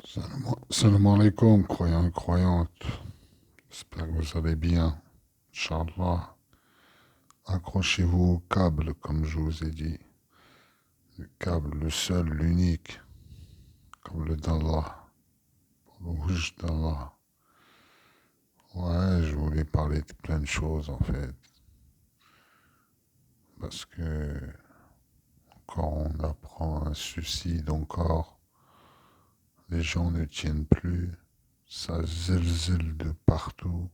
Salam alaikum, croyants et croyantes. J'espère que vous allez bien. Inch'Allah. Accrochez-vous au câble, comme je vous ai dit. Le câble, le seul, l'unique. Câble d'Allah. Le rouge d'Allah. Ouais, je voulais parler de plein de choses, en fait. Parce que, quand on apprend un suicide encore, les gens ne tiennent plus. Ça zèle de partout.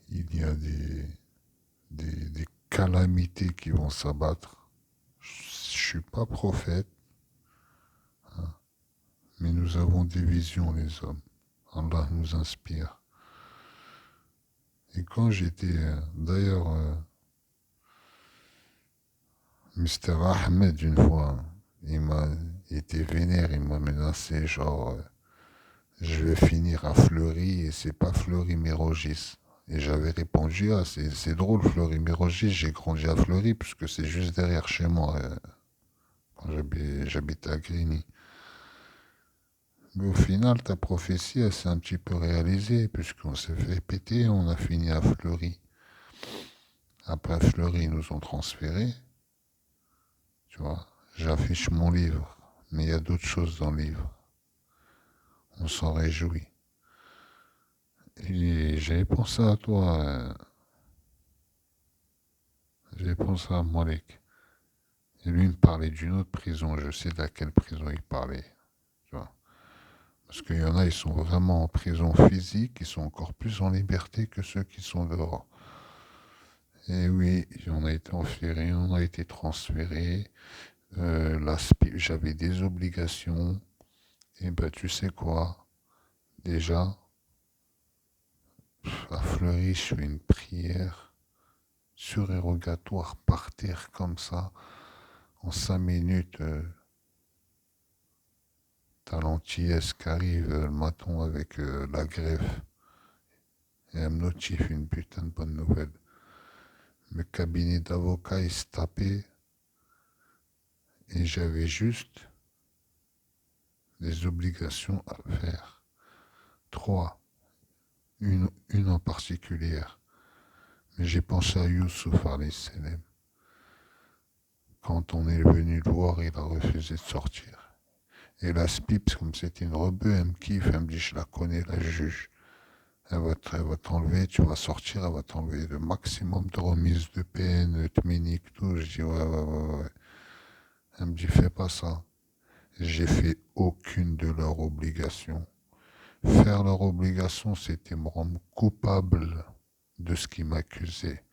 Il y a des calamités qui vont s'abattre. Je suis pas prophète, mais nous avons des visions, les hommes. Allah nous inspire. Et quand j'étais, d'ailleurs, Mr. Ahmed, une fois, il m'a été vénère, il m'a menacé, genre, je vais finir à Fleury et c'est pas Fleury-Mérogis. Et j'avais répondu, ah, c'est drôle, Fleury-Mérogis, j'ai grandi à Fleury, puisque c'est juste derrière chez moi, quand j'habitais à Grigny. Mais au final, ta prophétie, elle s'est un petit peu réalisée, puisqu'on s'est fait péter, on a fini à Fleury. Après Fleury, ils nous ont transférés, tu vois. J'affiche mon livre, mais il y a d'autres choses dans le livre. On s'en réjouit. Et j'avais pensé à toi, j'avais pensé à Molek. Et lui, il me parlait d'une autre prison, je sais de laquelle prison il parlait, tu vois. Parce qu'il y en a, ils sont vraiment en prison physique, ils sont encore plus en liberté que ceux qui sont dehors. Et oui, on a été enferré, on a été transféré. J'avais des obligations. Et ben, tu sais quoi? Déjà, à Fleury, je fais une prière surérogatoire par terre comme ça. En 5 minutes, t'as l'antillesse qui arrive le matin avec la greffe. Et elle me notifie une putain de bonne nouvelle. Le cabinet d'avocat, il se tapait. Et j'avais juste des obligations à faire. Trois. Une en particulier. Mais j'ai pensé à Youssouf alayhi salam. Quand on est venu le voir, il a refusé de sortir. Et la Spips, comme c'était une rebeu, elle me kiffe, elle me dit, je la connais, la juge. Elle va t'enlever, tu vas sortir, elle va t'enlever le maximum de remise de peine, tménique, tout. Je dis, ouais. Elle me dit, fais pas ça. J'ai fait aucune de leurs obligations. Faire leur obligation, c'était me rendre coupable de ce qui m'accusait.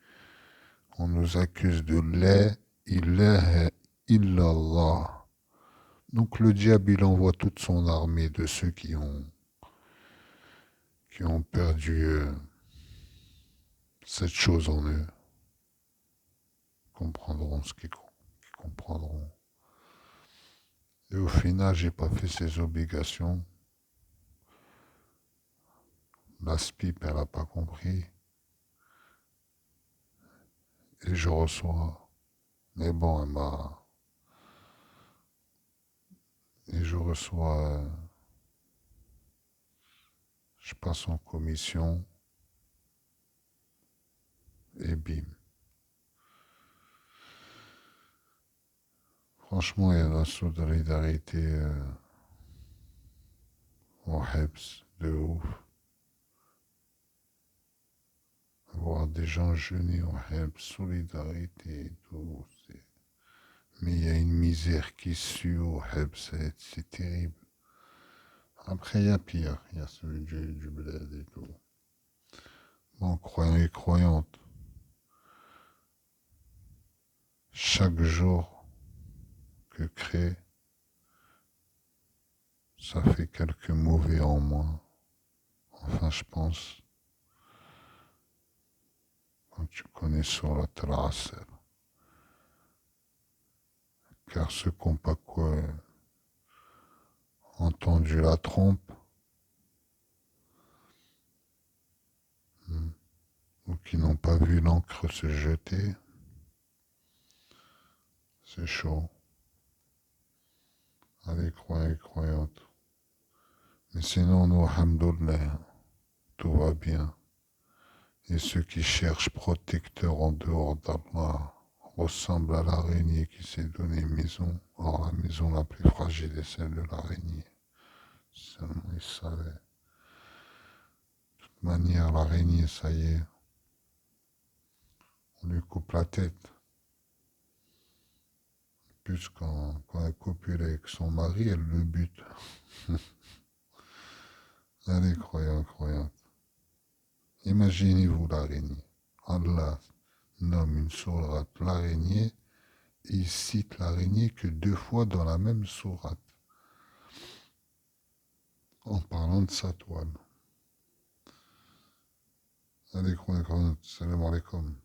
On nous accuse de la ilaha illallah. Donc le diable, il envoie toute son armée de ceux qui ont perdu cette chose en eux. Comprendront ce qu'ils comprendront. Et au final, j'ai pas fait ces obligations. La SPIP, elle a pas compris. Et je reçois. Mais bon, elle m'a. Et je reçois. Je passe en commission. Et bim. Franchement, il y a la solidarité au HEPS de ouf. Voir des gens jeûner au HEPS, solidarité et tout. Mais il y a une misère qui sue au HEPS, c'est terrible. Après, il y a pire, il y a celui du bled et tout. Bon, croyants et croyantes, chaque jour que crée, ça fait quelques mauvais en moins. Enfin, je pense, quand tu connais sur la trace. Car ceux qui n'ont pas quoi entendu la trompe, ou qui n'ont pas vu l'encre se jeter, c'est chaud. Allez, croyants et croyantes. Mais sinon, nous, alhamdoulilah, tout va bien. Et ceux qui cherchent protecteur en dehors d'Allah ressemblent à l'araignée qui s'est donné maison. Or, la maison la plus fragile est celle de l'araignée. Seulement, ils savaient. De toute manière, l'araignée, ça y est, on lui coupe la tête. Plus quand elle copule avec son mari, elle le bute. Allez, croyants, croyantes. Imaginez-vous l'araignée. Allah nomme une sourate l'araignée et il cite l'araignée que 2 fois dans la même sourate en parlant de sa toile. Allez, croyants, croyantes. Salam alaikum.